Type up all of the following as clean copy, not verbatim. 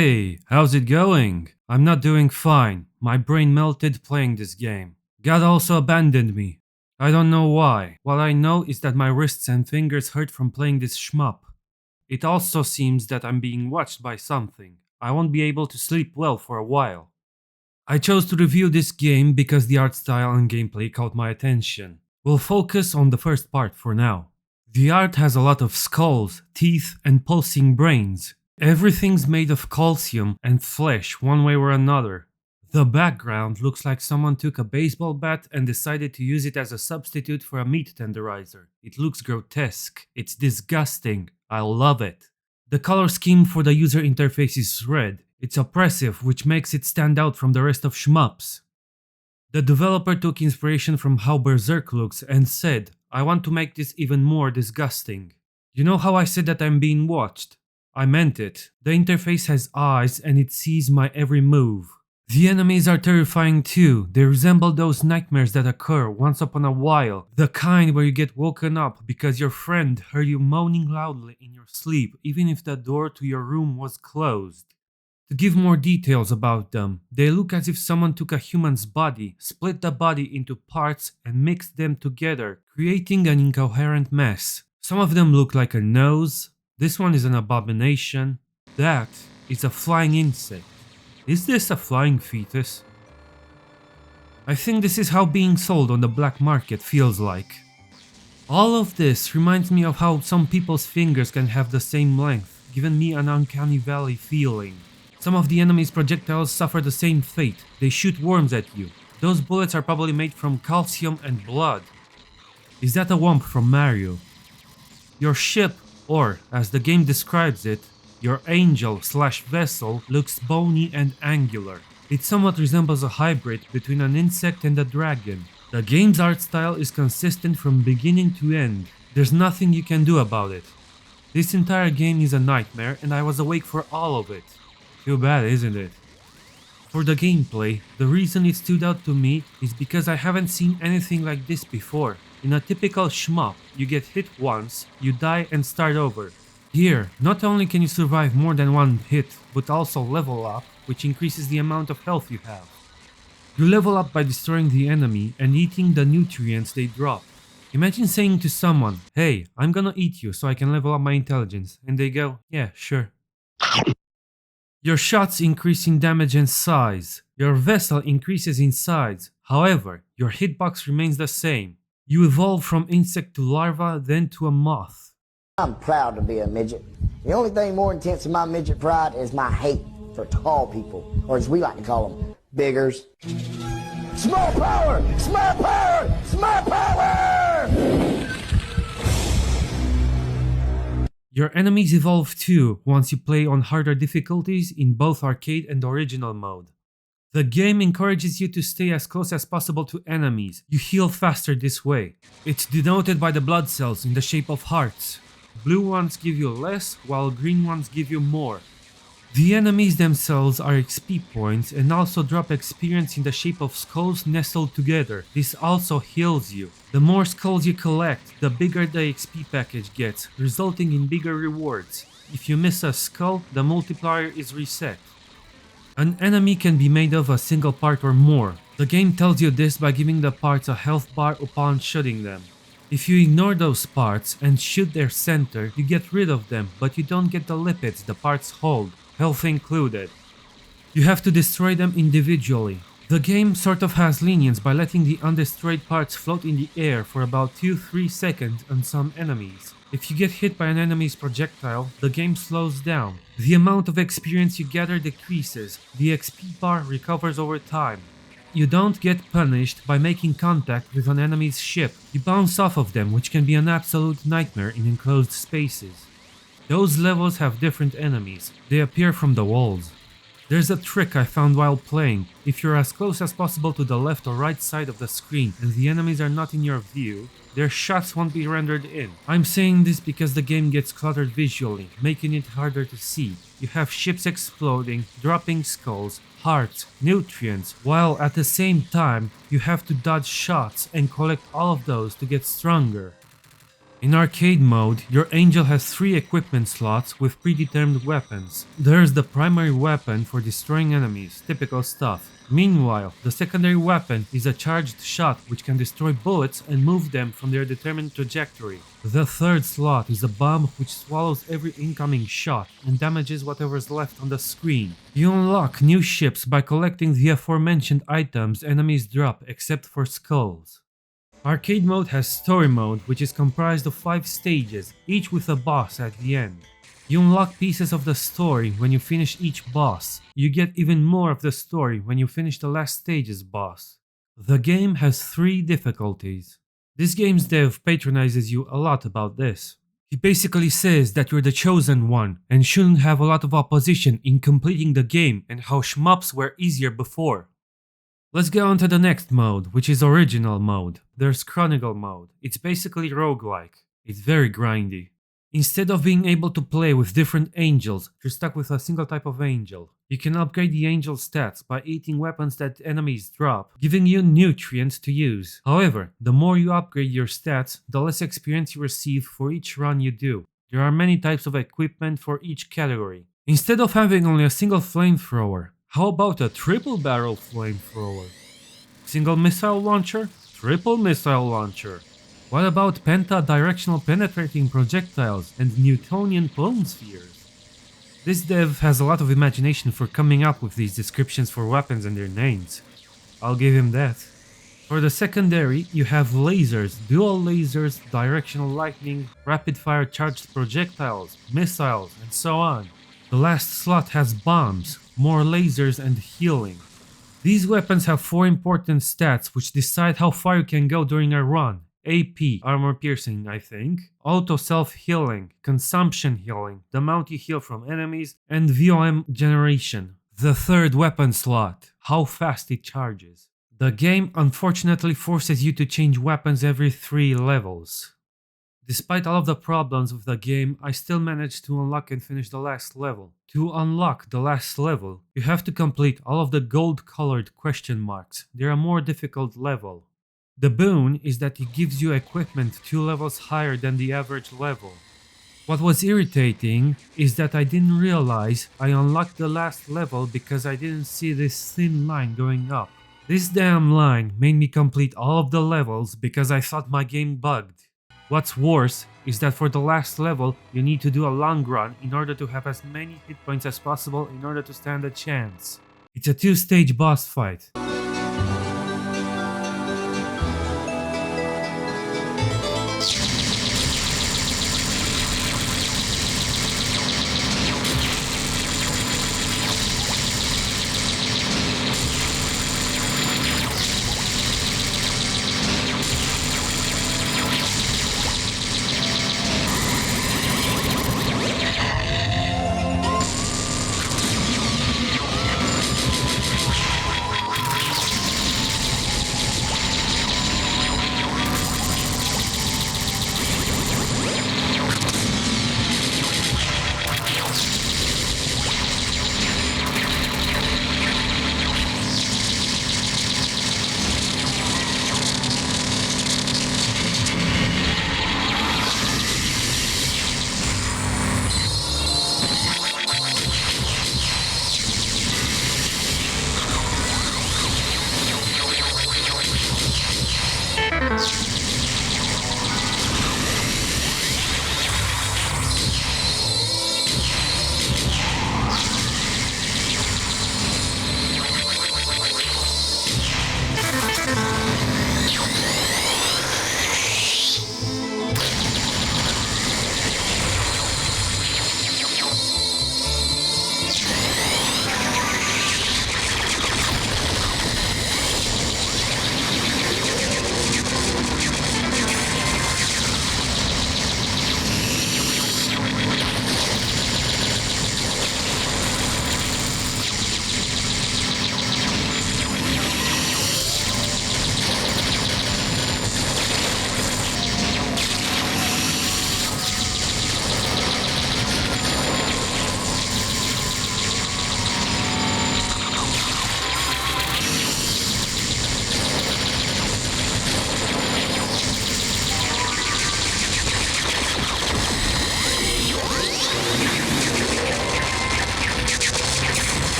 Hey, how's it going? I'm not doing fine. My brain melted playing this game. God also abandoned me. I don't know why. What I know is that my wrists and fingers hurt from playing this shmup. It also seems that I'm being watched by something. I won't be able to sleep well for a while. I chose to review this game because the art style and gameplay caught my attention. We'll focus on the first part for now. The art has a lot of skulls, teeth, and pulsing brains. Everything's made of calcium and flesh one way or another. The background looks like someone took a baseball bat and decided to use it as a substitute for a meat tenderizer. It looks grotesque. It's disgusting. I love it. The color scheme for the user interface is red. It's oppressive, which makes it stand out from the rest of shmups. The developer took inspiration from how Berserk looks and said, I want to make this even more disgusting. You know how I said that I'm being watched? I meant it. The interface has eyes and it sees my every move. The enemies are terrifying too. They resemble those nightmares that occur once upon a while. The kind where you get woken up because your friend heard you moaning loudly in your sleep even if the door to your room was closed. To give more details about them, they look as if someone took a human's body, split the body into parts and mixed them together, creating an incoherent mess. Some of them look like a nose. This one is an abomination. That is a flying insect. Is this a flying fetus? I think this is how being sold on the black market feels like. All of this reminds me of how some people's fingers can have the same length, giving me an uncanny valley feeling. Some of the enemy's projectiles suffer the same fate. They shoot worms at you. Those bullets are probably made from calcium and blood. Is that a womp from Mario? Your ship, or as the game describes it, your angel/vessel looks bony and angular. It somewhat resembles a hybrid between an insect and a dragon. The game's art style is consistent from beginning to end. There's nothing you can do about it. This entire game is a nightmare and I was awake for all of it. Too bad, isn't it? For the gameplay, the reason it stood out to me is because I haven't seen anything like this before. In a typical shmup, you get hit once, you die and start over. Here, not only can you survive more than one hit, but also level up, which increases the amount of health you have. You level up by destroying the enemy and eating the nutrients they drop. Imagine saying to someone, hey, I'm gonna eat you so I can level up my intelligence, and they go, yeah, sure. Your shots increase in damage and size. Your vessel increases in size. However, your hitbox remains the same. You evolve from insect to larva, then to a moth. I'm proud to be a midget. The only thing more intense than my midget pride is my hate for tall people, or as we like to call them, biggers. Small power! Small power! Small power! Your enemies evolve too once you play on harder difficulties in both arcade and original mode. The game encourages you to stay as close as possible to enemies. You heal faster this way. It's denoted by the blood cells in the shape of hearts. Blue ones give you less, while green ones give you more. The enemies themselves are XP points and also drop experience in the shape of skulls nestled together. This also heals you. The more skulls you collect, the bigger the XP package gets, resulting in bigger rewards. If you miss a skull, the multiplier is reset. An enemy can be made of a single part or more. The game tells you this by giving the parts a health bar upon shooting them. If you ignore those parts and shoot their center, you get rid of them, but you don't get the lipids the parts hold, health included. You have to destroy them individually. The game sort of has lenience by letting the undestroyed parts float in the air for about 2-3 seconds on some enemies. If you get hit by an enemy's projectile, the game slows down. The amount of experience you gather decreases. The XP bar recovers over time. You don't get punished by making contact with an enemy's ship. You bounce off of them, which can be an absolute nightmare in enclosed spaces. Those levels have different enemies. They appear from the walls. There's a trick I found while playing. If you're as close as possible to the left or right side of the screen and the enemies are not in your view, their shots won't be rendered in. I'm saying this because the game gets cluttered visually, making it harder to see. You have ships exploding, dropping skulls, hearts, nutrients, while at the same time you have to dodge shots and collect all of those to get stronger. In arcade mode, your angel has 3 equipment slots with predetermined weapons. There's the primary weapon for destroying enemies, typical stuff. Meanwhile, the secondary weapon is a charged shot which can destroy bullets and move them from their determined trajectory. The third slot is a bomb which swallows every incoming shot and damages whatever's left on the screen. You unlock new ships by collecting the aforementioned items enemies drop except for skulls. Arcade mode has story mode, which is comprised of 5 stages, each with a boss at the end. You unlock pieces of the story when you finish each boss. You get even more of the story when you finish the last stage's boss. The game has 3 difficulties. This game's dev patronizes you a lot about this. He basically says that you're the chosen one and shouldn't have a lot of opposition in completing the game and how shmups were easier before. Let's get on to the next mode, which is original mode. There's Chronicle mode. It's basically roguelike. It's very grindy. Instead of being able to play with different angels, you're stuck with a single type of angel. You can upgrade the angel stats by eating weapons that enemies drop, giving you nutrients to use. However, the more you upgrade your stats, the less experience you receive for each run you do. There are many types of equipment for each category. Instead of having only a single flamethrower, how about a triple barrel flamethrower? Single missile launcher? Triple missile launcher? What about penta-directional penetrating projectiles and Newtonian palm spheres? This dev has a lot of imagination for coming up with these descriptions for weapons and their names. I'll give him that. For the secondary, you have lasers, dual lasers, directional lightning, rapid-fire charged projectiles, missiles, and so on. The last slot has bombs, more lasers, and healing. These weapons have 4 important stats which decide how far you can go during a run. AP, armor piercing I think, auto self-healing, consumption healing, the amount you heal from enemies, and VOM generation. The third weapon slot, how fast it charges. The game unfortunately forces you to change weapons every 3 levels. Despite all of the problems with the game, I still managed to unlock and finish the last level. To unlock the last level, you have to complete all of the gold-colored question marks. They're a more difficult level. The boon is that it gives you equipment 2 levels higher than the average level. What was irritating is that I didn't realize I unlocked the last level because I didn't see this thin line going up. This damn line made me complete all of the levels because I thought my game bugged. What's worse is that for the last level, you need to do a long run in order to have as many hit points as possible in order to stand a chance. It's a 2-stage boss fight.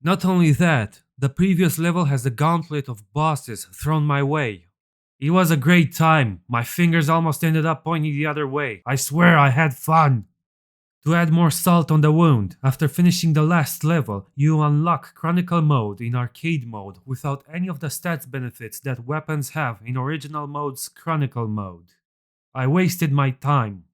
Not only that, the previous level has a gauntlet of bosses thrown my way. It was a great time. My fingers almost ended up pointing the other way. I swear I had fun. To add more salt on the wound, after finishing the last level, you unlock Chronicle mode in arcade mode without any of the stats benefits that weapons have in original mode's Chronicle mode. I wasted my time.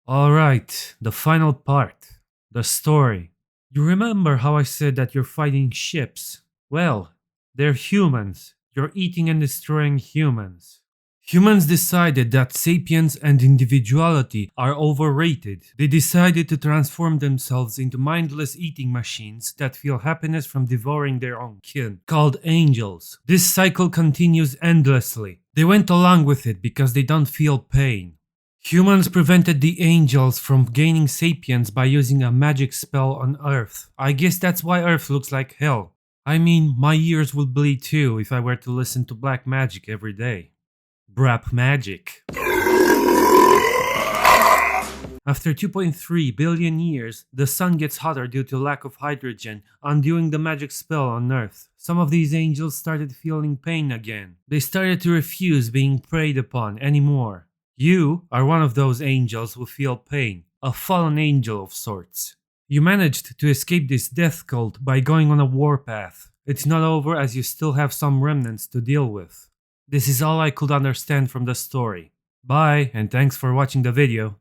Alright, the final part. The story. You remember how I said that you're fighting ships? Well, they're humans. You're eating and destroying humans. Humans decided that sapience and individuality are overrated. They decided to transform themselves into mindless eating machines that feel happiness from devouring their own kin, called angels. This cycle continues endlessly. They went along with it because they don't feel pain. Humans prevented the angels from gaining sapience by using a magic spell on Earth. I guess that's why Earth looks like hell. I mean, my ears would bleed too if I were to listen to black magic every day. Brap magic. After 2.3 billion years, the sun gets hotter due to lack of hydrogen, undoing the magic spell on Earth. Some of these angels started feeling pain again. They started to refuse being preyed upon anymore. You are one of those angels who feel pain, a fallen angel of sorts. You managed to escape this death cult by going on a warpath. It's not over as you still have some remnants to deal with. This is all I could understand from the story. Bye, and thanks for watching the video.